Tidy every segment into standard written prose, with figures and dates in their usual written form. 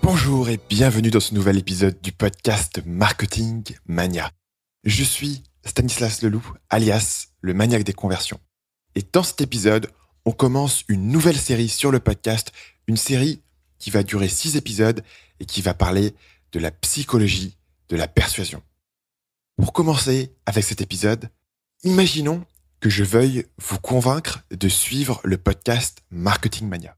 Bonjour et bienvenue dans ce nouvel épisode du podcast Marketing Mania. Je suis Stanislas Leloup, alias le maniaque des conversions. Et dans cet épisode, on commence une nouvelle série sur le podcast, une série qui va durer 6 épisodes et qui va parler de la psychologie de la persuasion. Pour commencer avec cet épisode, imaginons que je veuille vous convaincre de suivre le podcast Marketing Mania.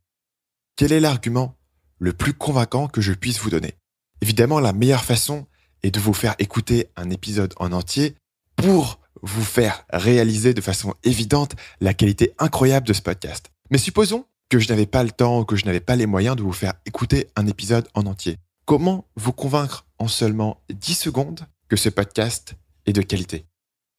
Quel est l'argument le plus convaincant que je puisse vous donner? Évidemment, la meilleure façon est de vous faire écouter un épisode en entier pour vous faire réaliser de façon évidente la qualité incroyable de ce podcast. Mais supposons que je n'avais pas le temps ou que je n'avais pas les moyens de vous faire écouter un épisode en entier. Comment vous convaincre en seulement 10 secondes que ce podcast est de qualité?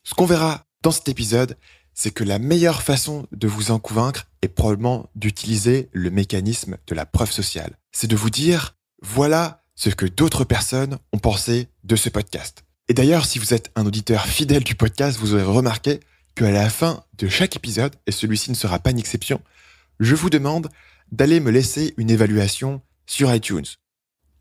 Ce qu'on verra dans cet épisode, c'est que la meilleure façon de vous en convaincre est probablement d'utiliser le mécanisme de la preuve sociale. C'est de vous dire, voilà ce que d'autres personnes ont pensé de ce podcast. Et d'ailleurs, si vous êtes un auditeur fidèle du podcast, vous aurez remarqué qu'à la fin de chaque épisode, et celui-ci ne sera pas une exception, je vous demande d'aller me laisser une évaluation sur iTunes.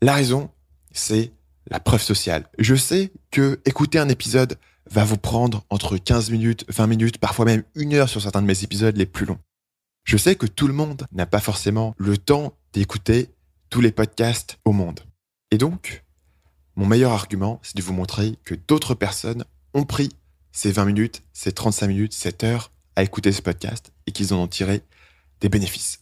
La raison, c'est la preuve sociale. Je sais que écouter un épisode va vous prendre entre 15 minutes, 20 minutes, parfois même 1 heure sur certains de mes épisodes les plus longs. Je sais que tout le monde n'a pas forcément le temps d'écouter tous les podcasts au monde. Et donc, mon meilleur argument, c'est de vous montrer que d'autres personnes ont pris ces 20 minutes, ces 35 minutes, cette heure à écouter ce podcast et qu'ils en ont tiré des bénéfices.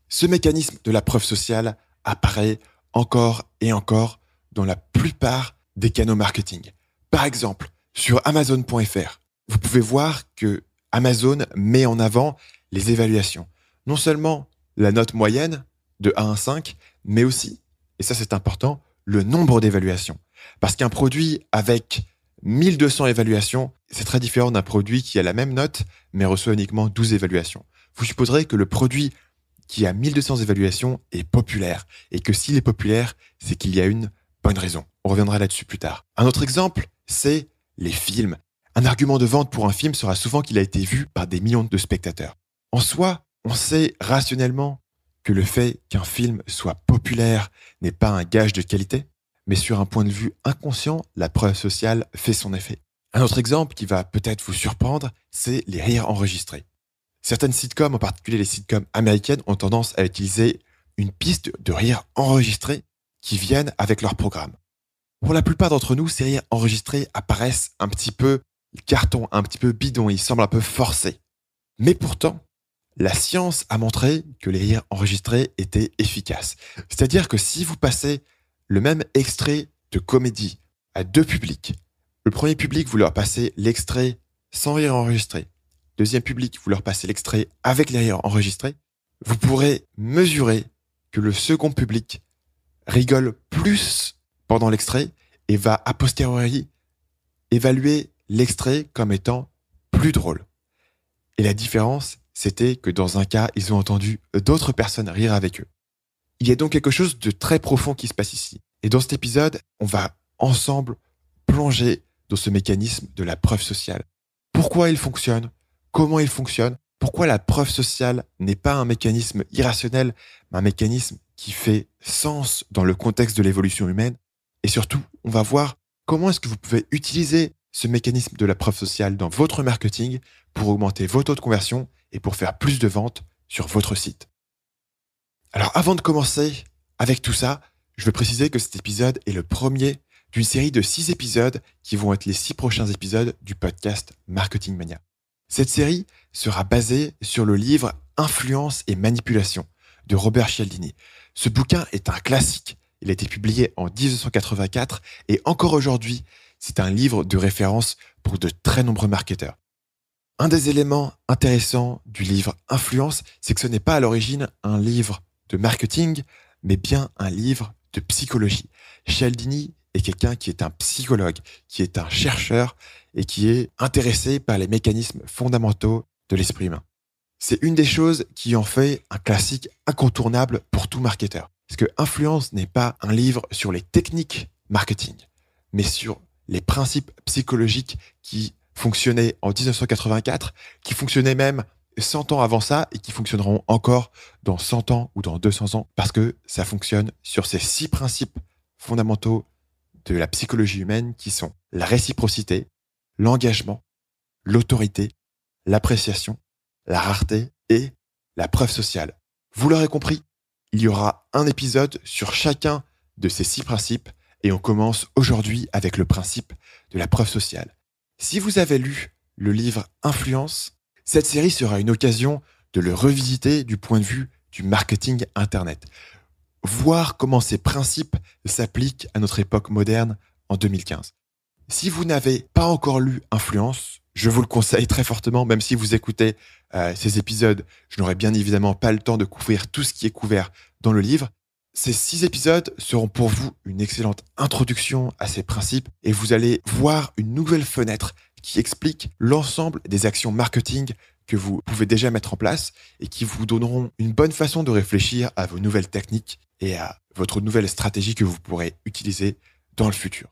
Ce mécanisme de la preuve sociale apparaît encore et encore dans la plupart des canaux marketing. Par exemple, sur Amazon.fr, vous pouvez voir que Amazon met en avant les évaluations. Non seulement la note moyenne de 1 à 5, mais aussi, et ça c'est important, le nombre d'évaluations. Parce qu'un produit avec 1200 évaluations, c'est très différent d'un produit qui a la même note, mais reçoit uniquement 12 évaluations. Vous supposerez que le produit qui a 1200 évaluations est populaire, et que s'il est populaire, c'est qu'il y a une bonne raison. On reviendra là-dessus plus tard. Un autre exemple, c'est les films. Un argument de vente pour un film sera souvent qu'il a été vu par des millions de spectateurs. En soi, on sait rationnellement que le fait qu'un film soit populaire n'est pas un gage de qualité, mais sur un point de vue inconscient, la preuve sociale fait son effet. Un autre exemple qui va peut-être vous surprendre, c'est les rires enregistrés. Certaines sitcoms, en particulier les sitcoms américaines, ont tendance à utiliser une piste de rires enregistrés qui viennent avec leur programme. Pour la plupart d'entre nous, ces rires enregistrés apparaissent un petit peu carton, un petit peu bidon, ils semblent un peu forcés. Mais pourtant, la science a montré que les rires enregistrés étaient efficaces. C'est-à-dire que si vous passez le même extrait de comédie à 2 publics, le premier public, vous leur passez l'extrait sans rire enregistré. Deuxième public, vous leur passez l'extrait avec les rires enregistrés. Vous pourrez mesurer que le second public rigole plus pendant l'extrait et va a posteriori évaluer l'extrait comme étant plus drôle. Et la différence, c'était que dans un cas, ils ont entendu d'autres personnes rire avec eux. Il y a donc quelque chose de très profond qui se passe ici. Et dans cet épisode, on va ensemble plonger dans ce mécanisme de la preuve sociale. Pourquoi il fonctionne? Comment il fonctionne? Pourquoi la preuve sociale n'est pas un mécanisme irrationnel, mais un mécanisme qui fait sens dans le contexte de l'évolution humaine? Et surtout, on va voir comment est-ce que vous pouvez utiliser ce mécanisme de la preuve sociale dans votre marketing pour augmenter vos taux de conversion et pour faire plus de ventes sur votre site. Alors avant de commencer avec tout ça, je veux préciser que cet épisode est le premier d'une série de 6 épisodes qui vont être les 6 prochains épisodes du podcast Marketing Mania. Cette série sera basée sur le livre Influence et manipulation de Robert Cialdini. Ce bouquin est un classique. Il a été publié en 1984 et encore aujourd'hui, c'est un livre de référence pour de très nombreux marketeurs. Un des éléments intéressants du livre Influence, c'est que ce n'est pas à l'origine un livre de marketing, mais bien un livre de psychologie. Cialdini est quelqu'un qui est un psychologue, qui est un chercheur et qui est intéressé par les mécanismes fondamentaux de l'esprit humain. C'est une des choses qui en fait un classique incontournable pour tout marketeur. Parce que Influence n'est pas un livre sur les techniques marketing, mais sur les principes psychologiques qui fonctionnaient en 1984, qui fonctionnaient même 100 ans avant ça et qui fonctionneront encore dans 100 ans ou dans 200 ans parce que ça fonctionne sur ces 6 principes fondamentaux de la psychologie humaine qui sont la réciprocité, l'engagement, l'autorité, l'appréciation, la rareté et la preuve sociale. Vous l'aurez compris, il y aura un épisode sur chacun de ces 6 principes et on commence aujourd'hui avec le principe de la preuve sociale. Si vous avez lu le livre Influence, cette série sera une occasion de le revisiter du point de vue du marketing Internet. Voir comment ces principes s'appliquent à notre époque moderne en 2015. Si vous n'avez pas encore lu Influence, je vous le conseille très fortement, même si vous écoutez ces épisodes, je n'aurai bien évidemment pas le temps de couvrir tout ce qui est couvert dans le livre. Ces 6 épisodes seront pour vous une excellente introduction à ces principes et vous allez voir une nouvelle fenêtre qui explique l'ensemble des actions marketing que vous pouvez déjà mettre en place et qui vous donneront une bonne façon de réfléchir à vos nouvelles techniques et à votre nouvelle stratégie que vous pourrez utiliser dans le futur.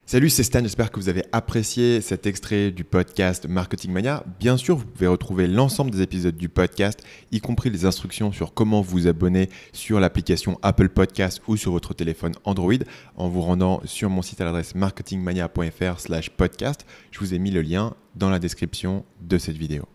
Salut, c'est Stan, j'espère que vous avez apprécié cet extrait du podcast Marketing Mania. Bien sûr, vous pouvez retrouver l'ensemble des épisodes du podcast, y compris les instructions sur comment vous abonner sur l'application Apple Podcast ou sur votre téléphone Android en vous rendant sur mon site à l'adresse marketingmania.fr/podcast. Je vous ai mis le lien dans la description de cette vidéo.